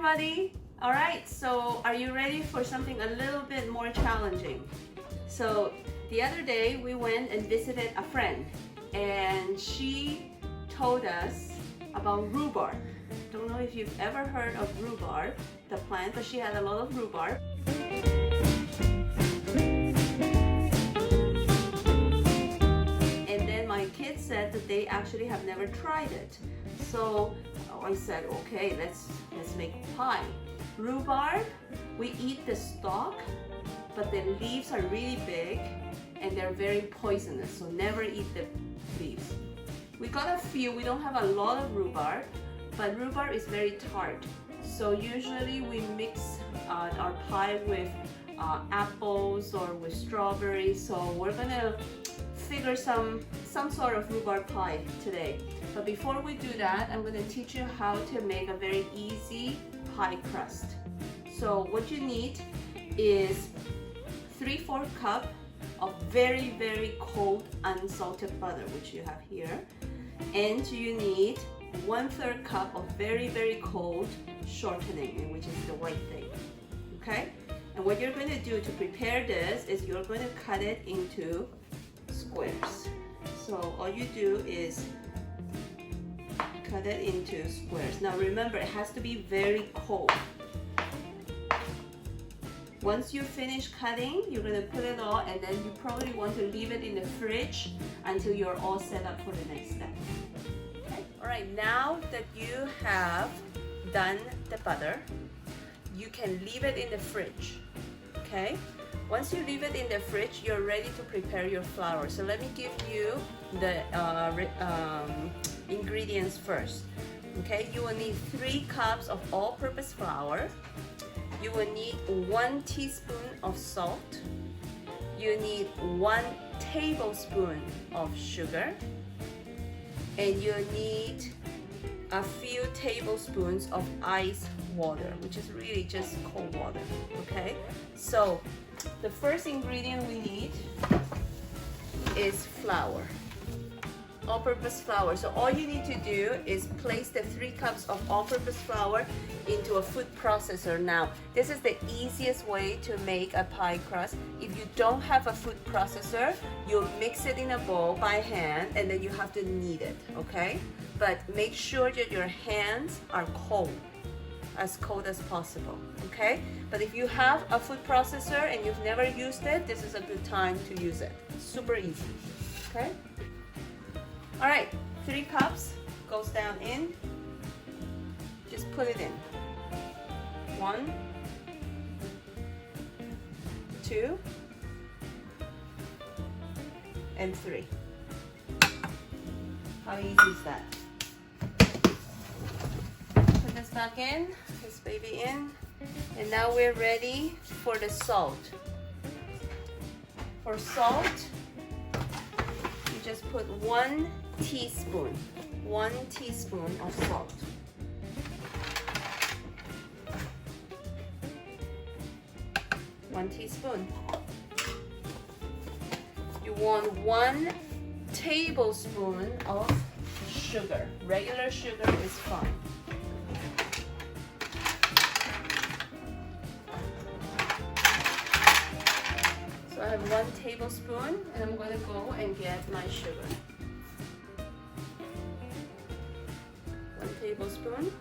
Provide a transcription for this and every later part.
everybody. All right, so are you ready for something a little bit more challenging? So the other day we went and visited a friend and she told us about rhubarb. Don't know if you've ever heard of rhubarb, the plant, but she had a lot of rhubarb. And then my kids said that they actually have never tried it. So I said, okay, let's make pie. Rhubarb, we eat the stalk, but the leaves are really big and they're very poisonous, so never eat the leaves. We got a few, we don't have a lot of rhubarb, but rhubarb is very tart. So usually we mix our pie with apples or with strawberries. So we're gonna figure some sort of rhubarb pie today. But before we do that, I'm gonna teach you how to make a very easy pie crust. So what you need is 3/4 cup of very, very cold unsalted butter, which you have here. And you need 1/3 cup of very, very cold shortening, which is the white thing, okay? And what you're gonna do to prepare this is you're gonna cut it into squares. So all you do is cut it into squares. Now remember, it has to be very cold. Once you finish cutting, you're gonna put it all, and then you probably want to leave it in the fridge until you're all set up for the next step. Okay. All right, now that you have done the butter, you can leave it in the fridge, okay? Once you leave it in the fridge, you're ready to prepare your flour. So let me give you the ingredients first, okay? You will need 3 cups of all-purpose flour. You will need 1 teaspoon of salt. You need 1 tablespoon of sugar. And you need a few tablespoons of ice water, which is really just cold water, okay? So the first ingredient we need is flour, all-purpose flour. So all you need to do is place the 3 cups of all-purpose flour into a food processor. Now, this is the easiest way to make a pie crust. If you don't have a food processor, you'll mix it in a bowl by hand and then you have to knead it, okay? But make sure that your hands are cold, as cold as possible, okay? But if you have a food processor and you've never used it, this is a good time to use it. Super easy, okay? All right, 3 cups goes down in. Just put it in. 1, 2, and 3. How easy is that? Put this back in, this baby in, and now we're ready for the salt. For salt, you just put 1 teaspoon of salt. One teaspoon. You want 1 tablespoon of sugar. Regular sugar is fine. So I have 1 tablespoon, and I'm going to go and get my sugar. 1 tablespoon.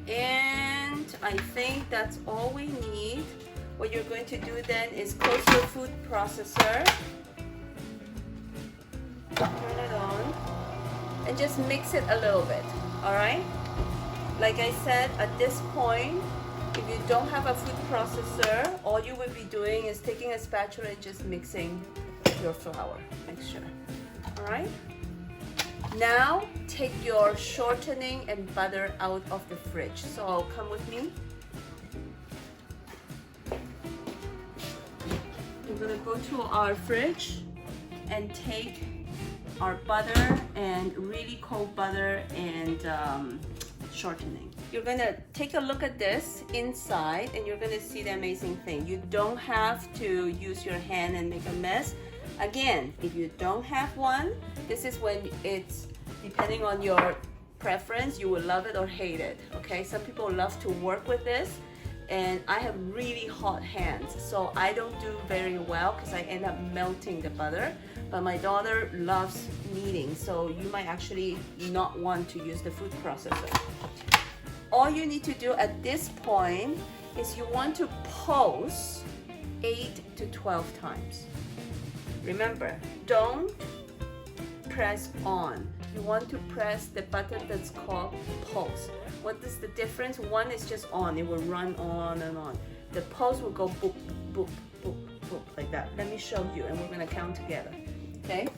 And I think that's all we need. What you're going to do then is close your food processor, turn it on, and just mix it a little bit, all right? Like I said, at this point, if you don't have a food processor, all you will be doing is taking a spatula and just mixing your flour mixture, all right? Now, take your shortening and butter out of the fridge. So come with me. We're gonna go to our fridge and take our butter and really cold butter and shortening. You're gonna take a look at this inside and you're gonna see the amazing thing. You don't have to use your hand and make a mess. Again, if you don't have one, this is when it's, depending on your preference. You will love it or hate it, okay? Some people love to work with this, and I have really hot hands, so I don't do very well because I end up melting the butter. But my daughter loves kneading, so you might actually not want to use the food processor. All you need to do at this point is you want to pulse 8 to 12 times. Remember, don't press on. You want to press the button that's called pulse. What is the difference? One is just on, it will run on and on. The pulse will go boop, boop, boop, boop, like that. Let me show you, and we're gonna count together, okay?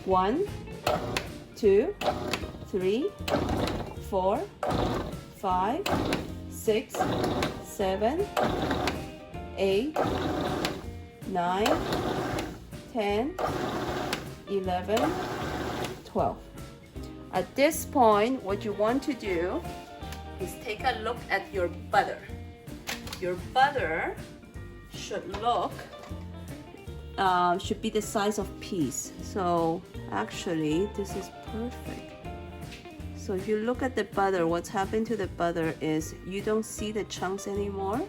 1, 2, 3, 4, 5, 6, 7, 8, 9, 10, 11, 12. At this point, what you want to do is take a look at your butter. Your butter should be the size of peas. So actually, this is perfect. So if you look at the butter, what's happened to the butter is you don't see the chunks anymore.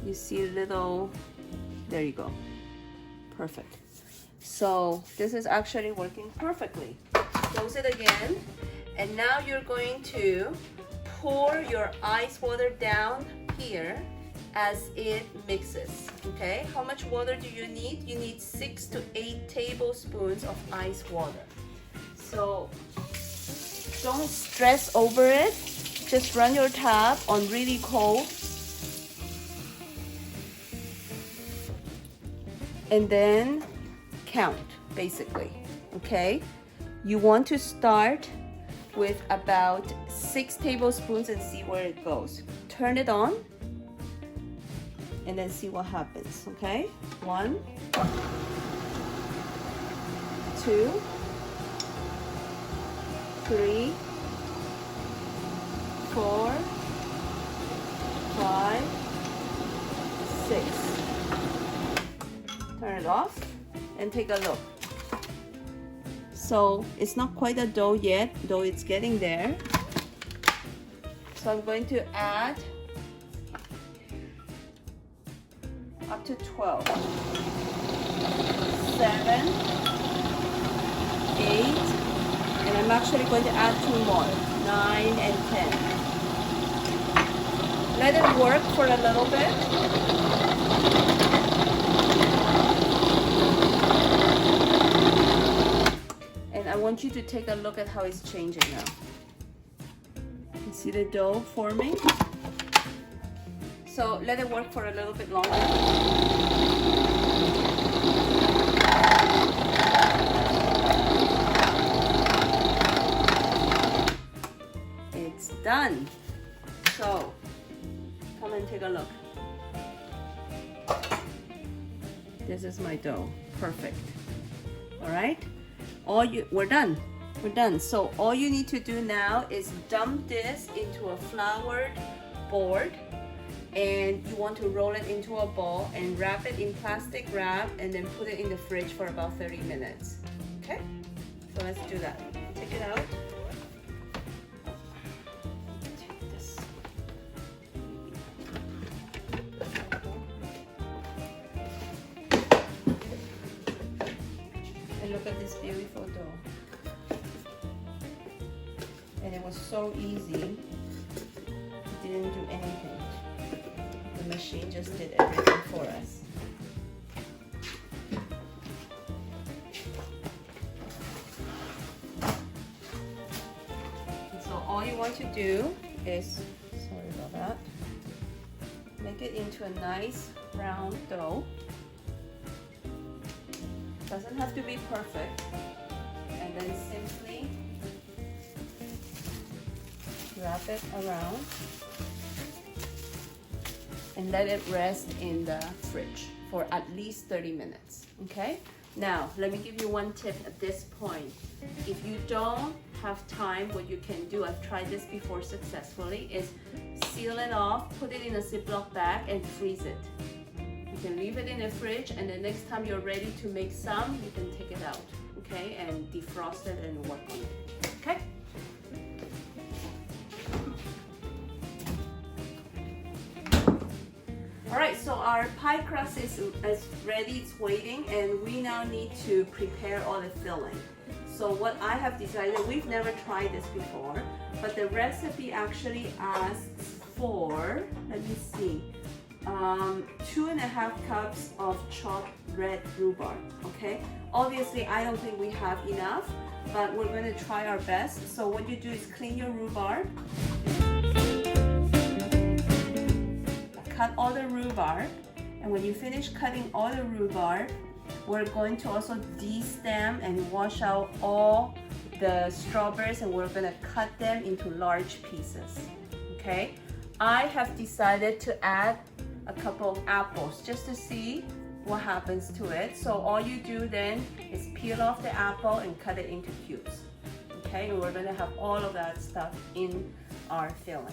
You see little, there you go. Perfect. So this is actually working perfectly. Close it again, and now you're going to pour your ice water down here as it mixes, okay? How much water do you need? You need 6 to 8 tablespoons of ice water. So don't stress over it. Just run your tap on really cold. And then count, basically, okay? You want to start with about 6 tablespoons and see where it goes. Turn it on and then see what happens, okay? 1, 2, 3, 4, 5, 6. Turn it off and take a look. So it's not quite a dough yet, though it's getting there. So I'm going to add up to 12, 7, 8, and I'm actually going to add 2 more, 9 and 10. Let it work for a little bit. I want you to take a look at how it's changing now. You see the dough forming? So let it work for a little bit longer. It's done. So come and take a look. This is my dough. Perfect. All right? We're done. We're done. So all you need to do now is dump this into a floured board, and you want to roll it into a ball and wrap it in plastic wrap and then put it in the fridge for about 30 minutes. Okay? So let's do that. Take it out. Take this. And look at this beautiful dough. And it was so easy. It didn't do anything. The machine just did everything for us. And so all you want to do is, sorry about that, make it into a nice round dough. Doesn't have to be perfect. And then simply wrap it around and let it rest in the fridge for at least 30 minutes, okay? Now, let me give you one tip at this point. If you don't have time, what you can do, I've tried this before successfully, is seal it off, put it in a Ziploc bag and freeze it. You can leave it in the fridge, and the next time you're ready to make some, you can take it out, okay? And defrost it and work on it, okay? so our pie crust is ready, it's waiting, and we now need to prepare all the filling. So what I have decided, we've never tried this before, but the recipe actually asks for, let me see, 2.5 cups of chopped red rhubarb, okay? Obviously, I don't think we have enough, but we're going to try our best. So what you do is clean your rhubarb, cut all the rhubarb, and when you finish cutting all the rhubarb, we're going to also de-stem and wash out all the strawberries, and we're going to cut them into large pieces, okay? I have decided to add a couple of apples just to see what happens to it. So all you do then is peel off the apple and cut it into cubes, okay? And we're going to have all of that stuff in our filling.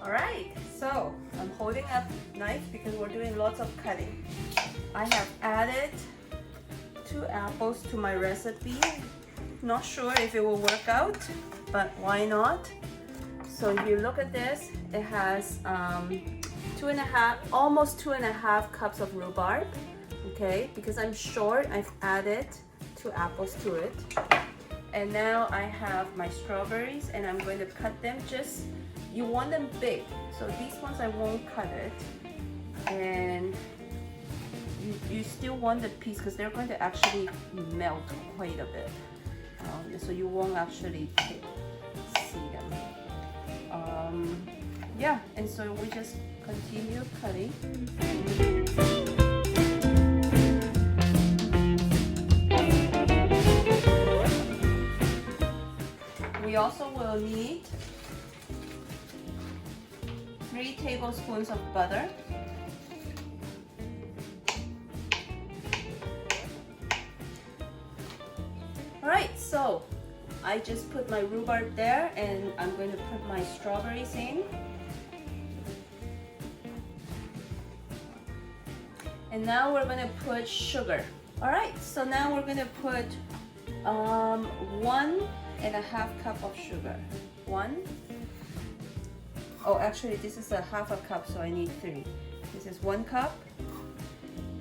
All right, so I'm holding up knife because we're doing lots of cutting. I have added 2 apples to my recipe. Not sure if it will work out, but why not? So if you look at this, it has almost 2.5 cups of rhubarb, okay? Because I'm short, I've added 2 apples to it. And now I have my strawberries, and I'm going to cut them just, you want them big. So these ones I won't cut it. And you still want the piece because they're going to actually melt quite a bit. So you won't actually see them. Yeah, and so we just continue cutting. We also will need 3 tablespoons of butter. Alright, so I just put my rhubarb there, and I'm going to put my strawberries in. And now we're going to put sugar. Alright, so now we're going to put 1.5 cup of sugar. Actually this is a half a cup, so I need 3. This is 1 cup,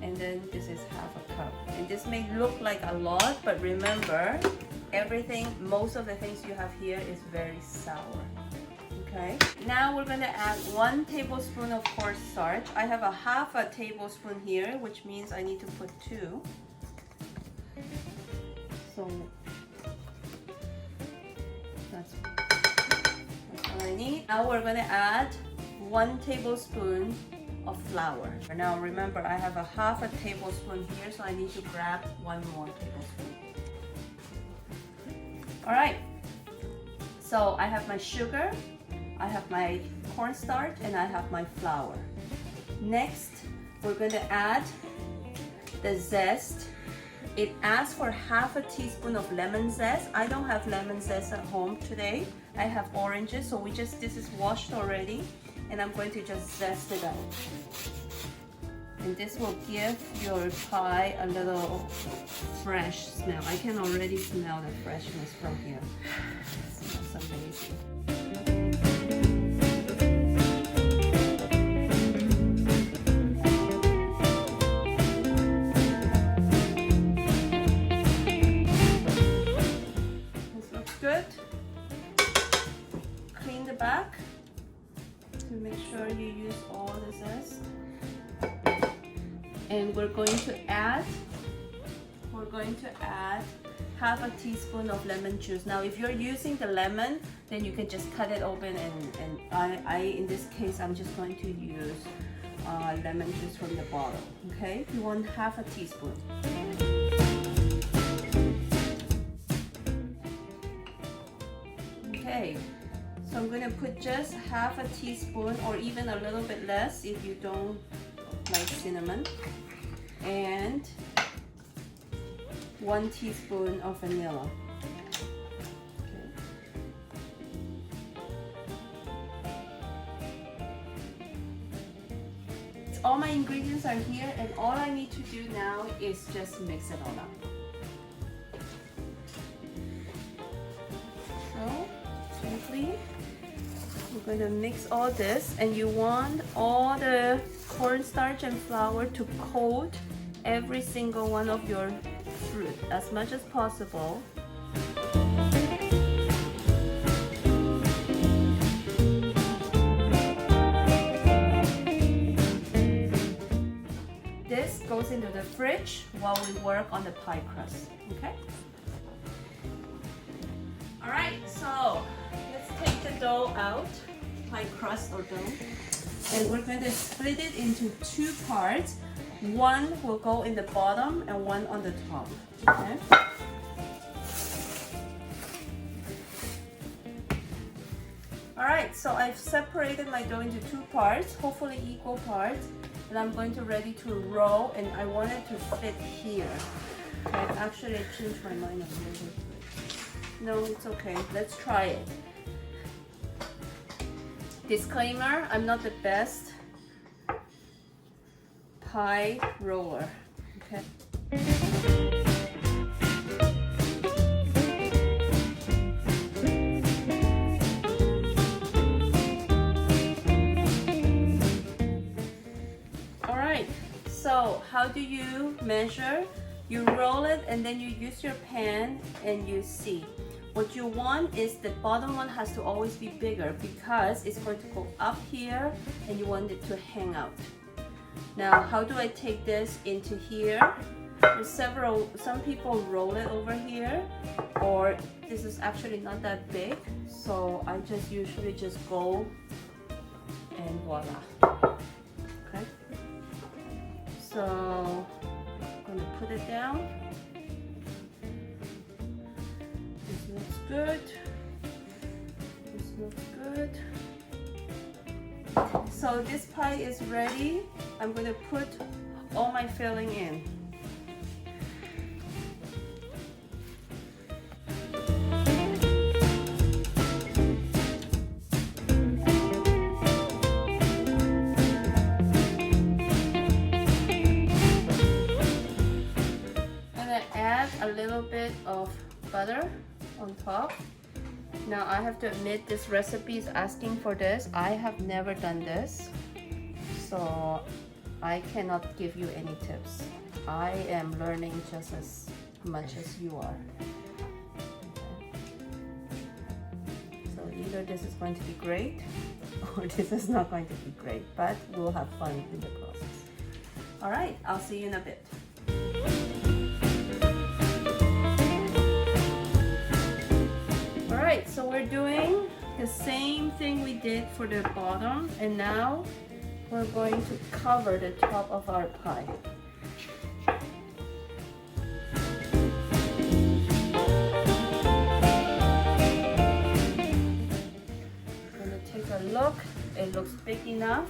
and then this is half a cup. And this may look like a lot, but remember, most of the things you have here is very sour. Okay. Now we're going to add 1 tablespoon of cornstarch. I have a half a tablespoon here, which means I need to put 2. So that's what I need. Now we're going to add 1 tablespoon of flour. Now remember, I have a half a tablespoon here, so I need to grab 1 more tablespoon. All right. So I have my sugar, I have my cornstarch, and I have my flour. Next, we're going to add the zest. It asks for half a teaspoon of lemon zest. I don't have lemon zest at home today. I have oranges, so this is washed already, and I'm going to just zest it out. And this will give your pie a little fresh smell. I can already smell the freshness from here. It smells amazing. Good. Clean the back to make sure you use all the zest. And we're going to add half a teaspoon of lemon juice. Now if you're using the lemon, then you can just cut it open, and in this case I'm just going to use lemon juice from the bottle. Okay, you want half a teaspoon. Okay, so I'm going to put just half a teaspoon, or even a little bit less if you don't like cinnamon, and 1 teaspoon of vanilla. Okay. All my ingredients are here, and all I need to do now is just mix it all up. So simply We're going to mix all this, and you want all the cornstarch and flour to coat every single one of your fruit as much as possible. This goes into the fridge while we work on the pie crust, okay? All right, so let's take the dough out, pie crust or dough, and we're going to split it into two parts. One will go in the bottom and one on the top, okay? All right, so I've separated my dough into two parts, hopefully equal parts, and I'm going to ready to roll, and I want it to fit here. Okay, actually I changed my mind a little bit. No, it's okay, let's try it. Disclaimer, I'm not the best pie roller, okay? All right, so how do you measure? You roll it and then you use your pan and you see. What you want is the bottom one has to always be bigger because it's going to go up here and you want it to hang out. Now, how do I take this into here? There's some people roll it over here, or this is actually not that big, so I just usually just go and voila. Okay, so I'm gonna put it down. This looks good. This looks good. So this pie is ready. I'm going to put all my filling in. I'm going to add a little bit of butter on top. Now I have to admit this recipe is asking for this. I have never done this, so I cannot give you any tips. I am learning just as much as you are. Okay. So either this is going to be great or this is not going to be great, but we'll have fun in the process. All right, I'll see you in a bit. Alright, so we're doing the same thing we did for the bottom, and now we're going to cover the top of our pie. I'm going to take a look. It looks big enough.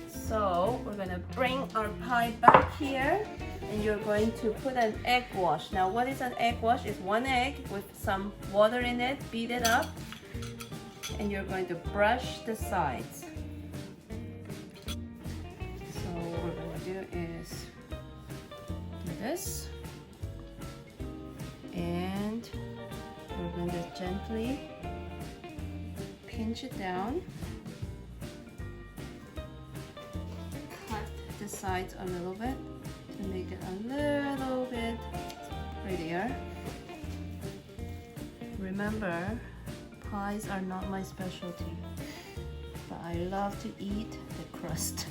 So we're going to bring our pie back here. And you're going to put an egg wash. Now what is an egg wash? It's one egg with some water in it, beat it up, and you're going to brush the sides. So what we're going to do is do this, and we're going to gently pinch it down, cut the sides a little bit to make it a little bit prettier. Remember, pies are not my specialty, but I love to eat the crust.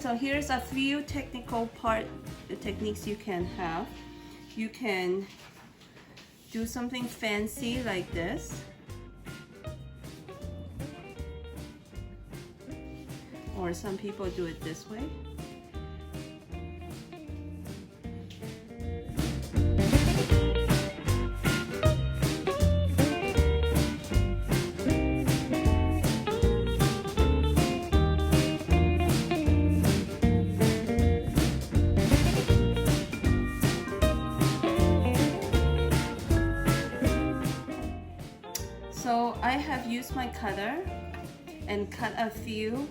So here's a few technical techniques you can have. You can do something fancy like this. Or some people do it this way. So I have used my cutter and cut a few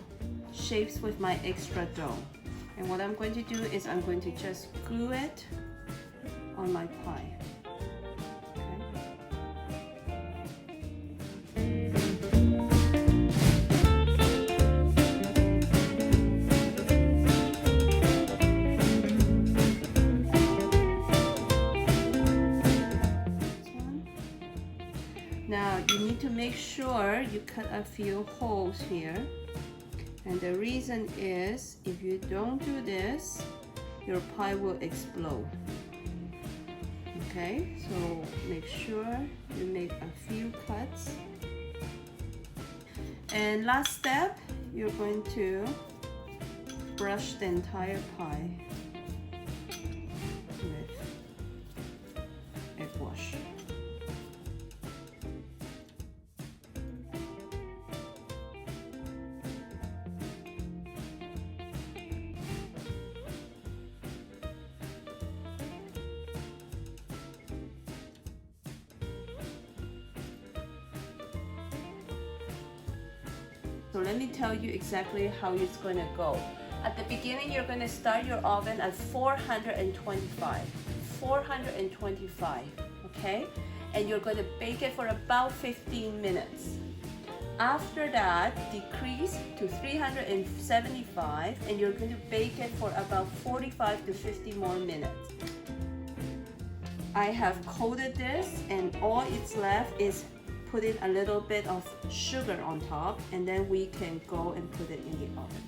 shapes with my extra dough. And what I'm going to do is I'm going to just glue it on my pie. Now you need to make sure you cut a few holes here, and the reason is if you don't do this, your pie will explode. Okay, so make sure you make a few cuts. And last step, you're going to brush the entire pie with egg wash. So let me tell you exactly how it's going to go. At the beginning, you're going to start your oven at 425, okay? And you're going to bake it for about 15 minutes. After that, decrease to 375, and you're going to bake it for about 45 to 50 more minutes. I have coated this, and all it's left is put in a little bit of sugar on top, and then we can go and put it in the oven.